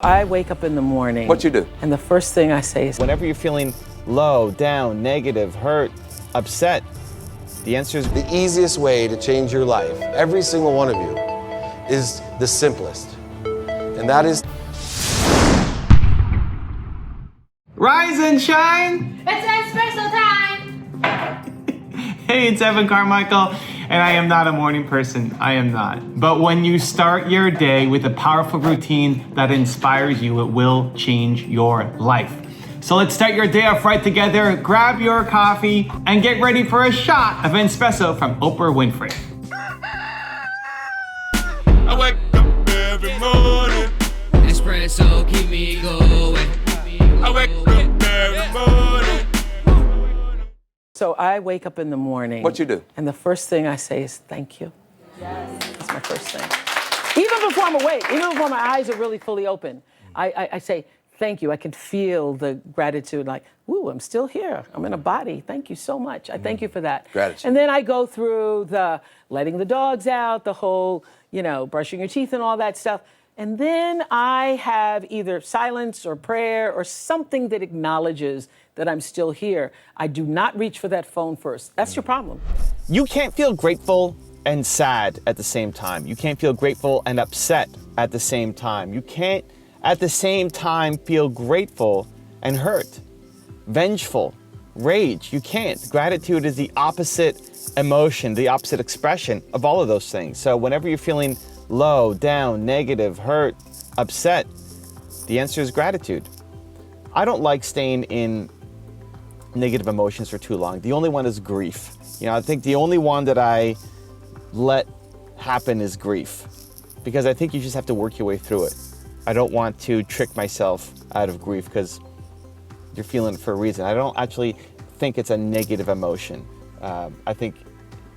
I wake up in the morning. What you do? And the first thing I say is, Whenever you're feeling low, down, negative, hurt, upset, the answer is The easiest way to change your life, every single one of you, is the simplest. And that is Rise and shine! It's espresso time! Hey, it's Evan Carmichael, and I am not a morning person. I am not. But when you start your day with a powerful routine that inspires you, it will change your life. So let's start your day off right together. Grab your coffee and get ready for a shot of espresso from Oprah Winfrey. I wake up every morning. Espresso, keep me going. I wake up every morning. so I wake up in the morning. What you do? And the first thing I say is, thank you. Yes. That's my first thing. Even before I'm awake, even before my eyes are really fully open, I say, thank you. I can feel the gratitude, like, ooh, I'm still here. I'm in a body. Thank you so much. I thank you for that. Gratitude. And then I go through the letting the dogs out, the whole, brushing your teeth and all that stuff. And then I have either silence or prayer or something that acknowledges that I'm still here. I do not reach for that phone first. That's your problem. you can't feel grateful and sad at the same time. You can't feel grateful and upset at the same time. You can't at the same time feel grateful and hurt, vengeful, rage. You can't. Gratitude is the opposite emotion, the opposite expression of all of those things. So whenever you're feeling low, down, negative, hurt, upset, the answer is gratitude. I don't like staying in negative emotions for too long. The only one is grief. I think the only one that I let happen is grief, because I think you just have to work your way through it. I don't want to trick myself out of grief because you're feeling it for a reason. I don't actually think it's a negative emotion. I think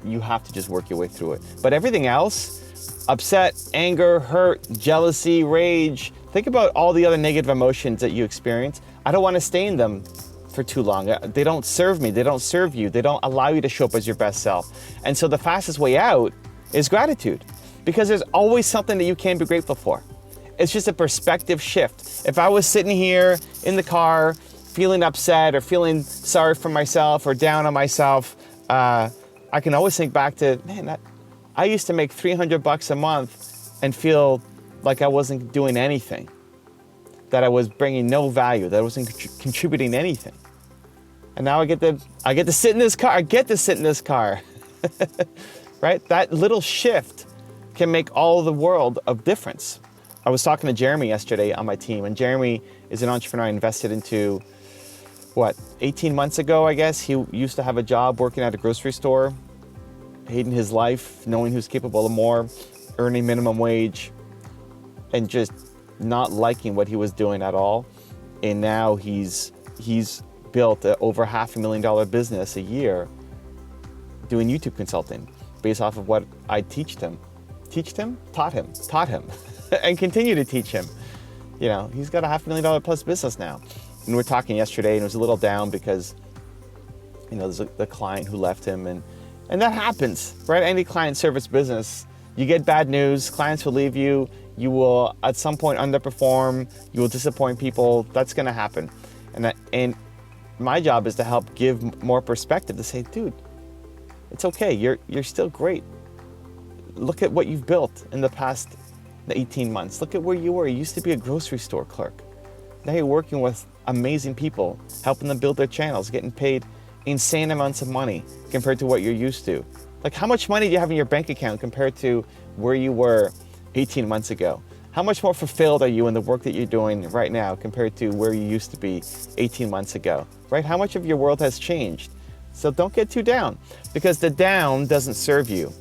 you have to just work your way through it. But everything else, upset, anger, hurt, jealousy, rage, think about all the other negative emotions that you experience. I don't want to stay in them for too long. They don't serve me. They don't serve you. They don't allow you to show up as your best self. And so the fastest way out is gratitude, because there's always something that you can be grateful for. It's just a perspective shift. If I was sitting here in the car feeling upset or feeling sorry for myself or down on myself, I can always think back to, man, I used to make $300 a month and feel like I wasn't doing anything, that I was bringing no value, that I wasn't contributing anything. And now I get to sit in this car. I get to sit in this car, right? That little shift can make all the world of difference. I was talking to Jeremy yesterday on my team, and Jeremy is an entrepreneur I invested into, 18 months ago, I guess. He used to have a job working at a grocery store, hating his life, knowing he was capable of more, earning minimum wage, and just not liking what he was doing at all. And now he's built over $500,000 business a year doing YouTube consulting based off of what I taught him, and continue to teach him. He's got a $500,000 plus business now. And we were talking yesterday, and it was a little down because, there's the client who left him, and that happens, right? Any client service business, you get bad news, clients will leave you, you will at some point underperform, you will disappoint people. That's going to happen. And my job is to help give more perspective, to say, dude, it's okay. You're still great. Look at what you've built in the past 18 months. Look at where you were. You used to be a grocery store clerk. Now you're working with amazing people, helping them build their channels, getting paid insane amounts of money compared to what you're used to. Like, how much money do you have in your bank account compared to where you were 18 months ago? How much more fulfilled are you in the work that you're doing right now compared to where you used to be 18 months ago, right? How much of your world has changed? So don't get too down, because the down doesn't serve you.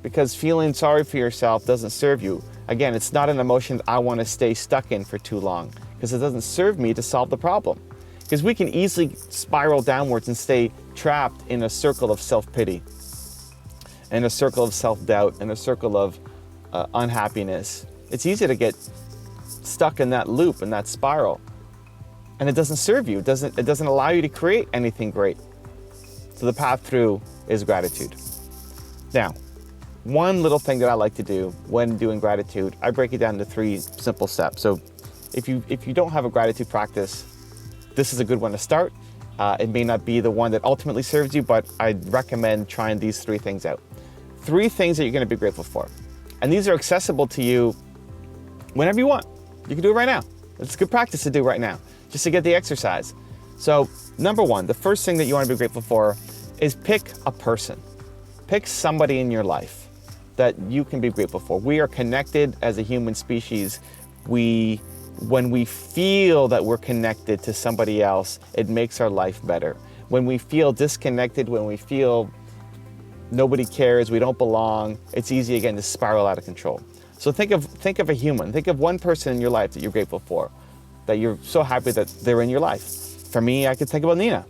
Because feeling sorry for yourself doesn't serve you. Again, it's not an emotion that I want to stay stuck in for too long, because it doesn't serve me to solve the problem. Because we can easily spiral downwards and stay trapped in a circle of self-pity, in a circle of self-doubt, in a circle of unhappiness. It's easy to get stuck in that loop, in that spiral. And it doesn't serve you. It doesn't allow you to create anything great. So the path through is gratitude. Now, one little thing that I like to do when doing gratitude, I break it down into 3 simple steps. So if you don't have a gratitude practice, this is a good one to start. It may not be the one that ultimately serves you, but I'd recommend trying these 3 things out. 3 things that you're going to be grateful for. And these are accessible to you whenever you want. You can do it right now. It's good practice to do right now, just to get the exercise. So number 1, the first thing that you want to be grateful for is pick a person. Pick somebody in your life that you can be grateful for. We are connected as a human species. When we feel that we're connected to somebody else, it makes our life better. When we feel disconnected, when we feel nobody cares, we don't belong, it's easy again to spiral out of control. So think of a human. Think of one person in your life that you're grateful for, that you're so happy that they're in your life. For me, I could think about Nina.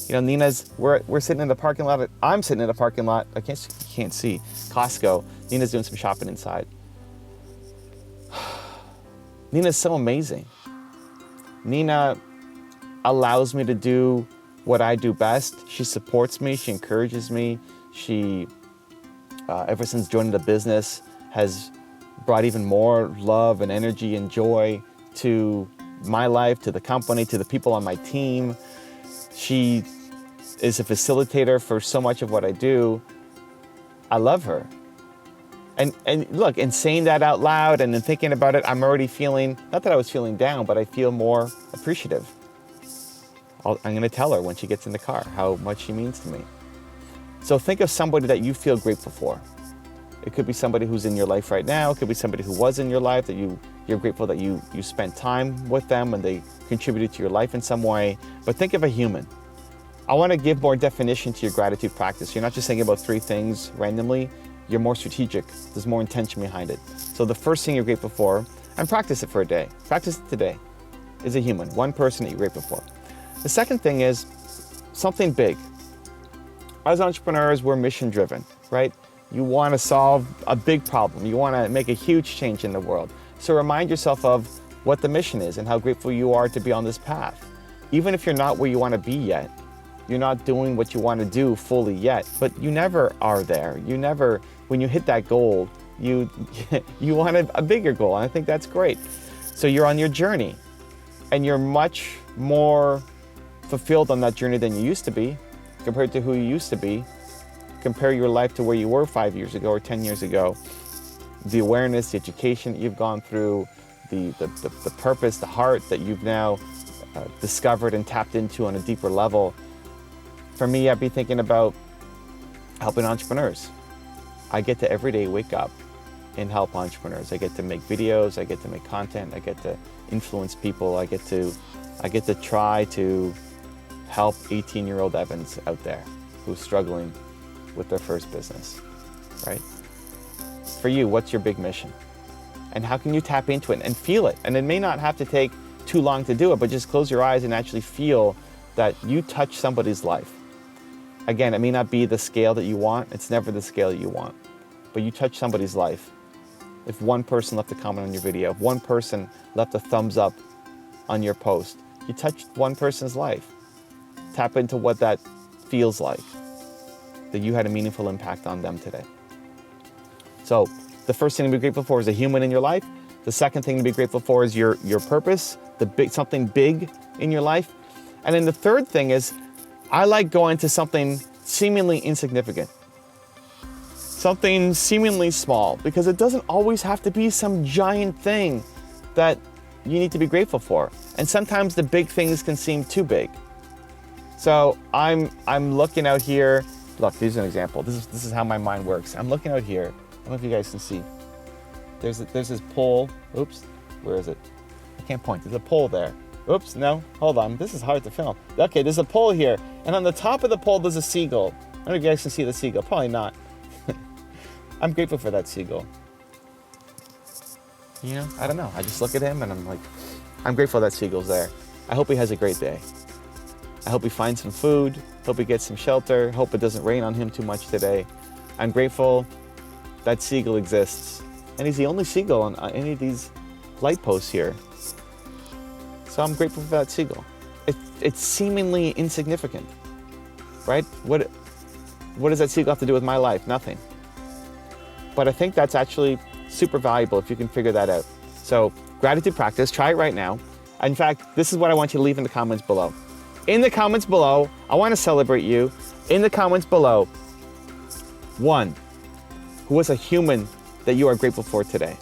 You know, we're sitting in the parking lot. I'm sitting in the parking lot. You can't see Costco. Nina's doing some shopping inside. Nina's so amazing. Nina allows me to do what I do best. She supports me. She encourages me. She, ever since joining the business, has brought even more love and energy and joy to my life, to the company, to the people on my team. She is a facilitator for so much of what I do. I love her. And look, in saying that out loud and in thinking about it, I'm already feeling, not that I was feeling down, but I feel more appreciative. I'm going to tell her when she gets in the car how much she means to me. So think of somebody that you feel grateful for. It could be somebody who's in your life right now. It could be somebody who was in your life that you're grateful that you spent time with them and they contributed to your life in some way. But think of a human. I want to give more definition to your gratitude practice. You're not just thinking about 3 things randomly. You're more strategic. There's more intention behind it. So the first thing you're grateful for, and practice it for a day. Practice it today, is a human, one person that you're grateful for. The second thing is something big. As entrepreneurs, we're mission driven, right? You want to solve a big problem. You want to make a huge change in the world. So remind yourself of what the mission is and how grateful you are to be on this path. Even if you're not where you want to be yet, you're not doing what you want to do fully yet, but you never are there. You never, when you hit that goal, you want a bigger goal, and I think that's great. So you're on your journey, and you're much more fulfilled on that journey than you used to be, compared to who you used to be. Compare your life to where you were 5 years ago or 10 years ago. The awareness, the education that you've gone through, the purpose, the heart that you've now discovered and tapped into on a deeper level. For me, I'd be thinking about helping entrepreneurs. I get to every day wake up and help entrepreneurs. I get to make videos, I get to make content, I get to influence people, I get to try to help 18-year-old Evans out there who's struggling with their first business, right? For you, what's your big mission? And how can you tap into it and feel it? And it may not have to take too long to do it, but just close your eyes and actually feel that you touch somebody's life. Again, it may not be the scale that you want. It's never the scale that you want. But you touch somebody's life. If one person left a comment on your video, if one person left a thumbs up on your post, you touched one person's life. Tap into what that feels like, that you had a meaningful impact on them today. So the first thing to be grateful for is a human in your life. The second thing to be grateful for is your purpose, something big in your life. And then the third thing is, I like going to something seemingly insignificant, something seemingly small, because it doesn't always have to be some giant thing that you need to be grateful for. And sometimes the big things can seem too big. So I'm looking out here. Look, here's an example. This is how my mind works. I'm looking out here. I don't know if you guys can see. There's this pole. Oops, where is it? I can't point. There's a pole there. Oops, no, hold on. This is hard to film. Okay, there's a pole here. And on the top of the pole, there's a seagull. I don't know if you guys can see the seagull. Probably not. I'm grateful for that seagull. You know, I don't know. I just look at him and I'm like, I'm grateful that seagull's there. I hope he has a great day. I hope he finds some food. Hope he gets some shelter. Hope it doesn't rain on him too much today. I'm grateful that seagull exists. And he's the only seagull on any of these light posts here. So I'm grateful for that seagull. It's seemingly insignificant, right? What does that seagull have to do with my life? Nothing. but I think that's actually super valuable if you can figure that out. So gratitude practice, try it right now. In fact, this is what I want you to leave in the comments below. In the comments below, I want to celebrate you. In the comments below, 1, who was a human that you are grateful for today?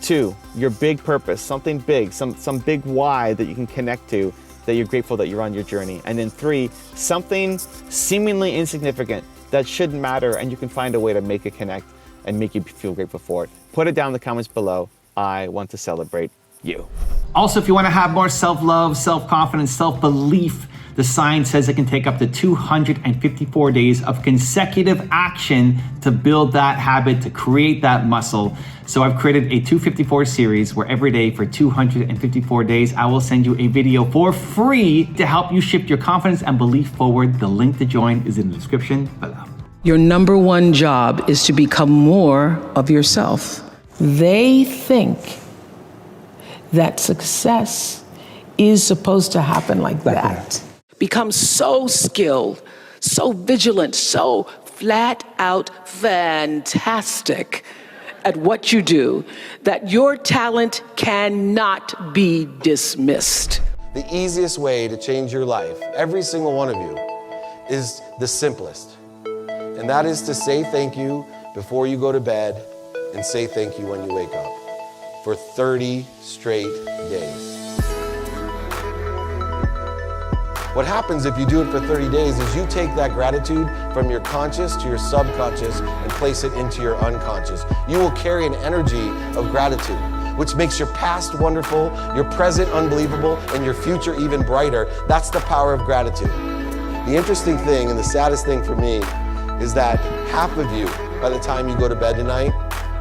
2, your big purpose, something big, some big why that you can connect to, that you're grateful that you're on your journey. And then 3, something seemingly insignificant that shouldn't matter and you can find a way to make it connect and make you feel grateful for it. Put it down in the comments below. I want to celebrate you. Also, if you want to have more self-love, self-confidence, self-belief, the science says it can take up to 254 days of consecutive action to build that habit, to create that muscle. So I've created a 254 series where every day for 254 days, I will send you a video for free to help you shift your confidence and belief forward. The link to join is in the description below. Your number one job is to become more of yourself. They think that success is supposed to happen like that. Become so skilled, so vigilant, so flat out fantastic at what you do that your talent cannot be dismissed. The easiest way to change your life, every single one of you, is the simplest. And that is to say thank you before you go to bed and say thank you when you wake up for 30 straight days. What happens if you do it for 30 days is you take that gratitude from your conscious to your subconscious and place it into your unconscious. You will carry an energy of gratitude, which makes your past wonderful, your present unbelievable, and your future even brighter. That's the power of gratitude. The interesting thing and the saddest thing for me is that half of you, by the time you go to bed tonight,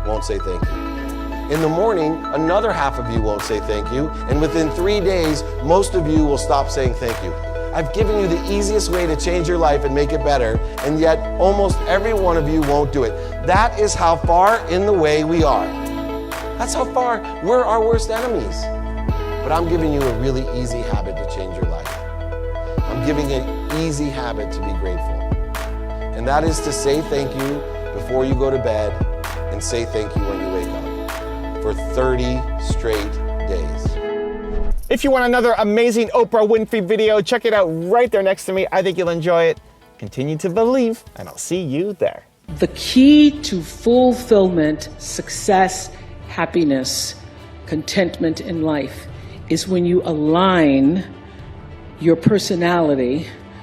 won't say thank you. In the morning, another half of you won't say thank you, and within 3 days, most of you will stop saying thank you. I've given you the easiest way to change your life and make it better, and yet almost every one of you won't do it. That is how far in the way we are. That's how far we're our worst enemies. But I'm giving you a really easy habit to change your life. I'm giving an easy habit to be grateful. And that is to say thank you before you go to bed and say thank you when you wake up for 30 straight days. If you want another amazing Oprah Winfrey video, check it out right there next to me. I think you'll enjoy it. Continue to believe, and I'll see you there. The key to fulfillment, success, happiness, contentment in life is when you align your personality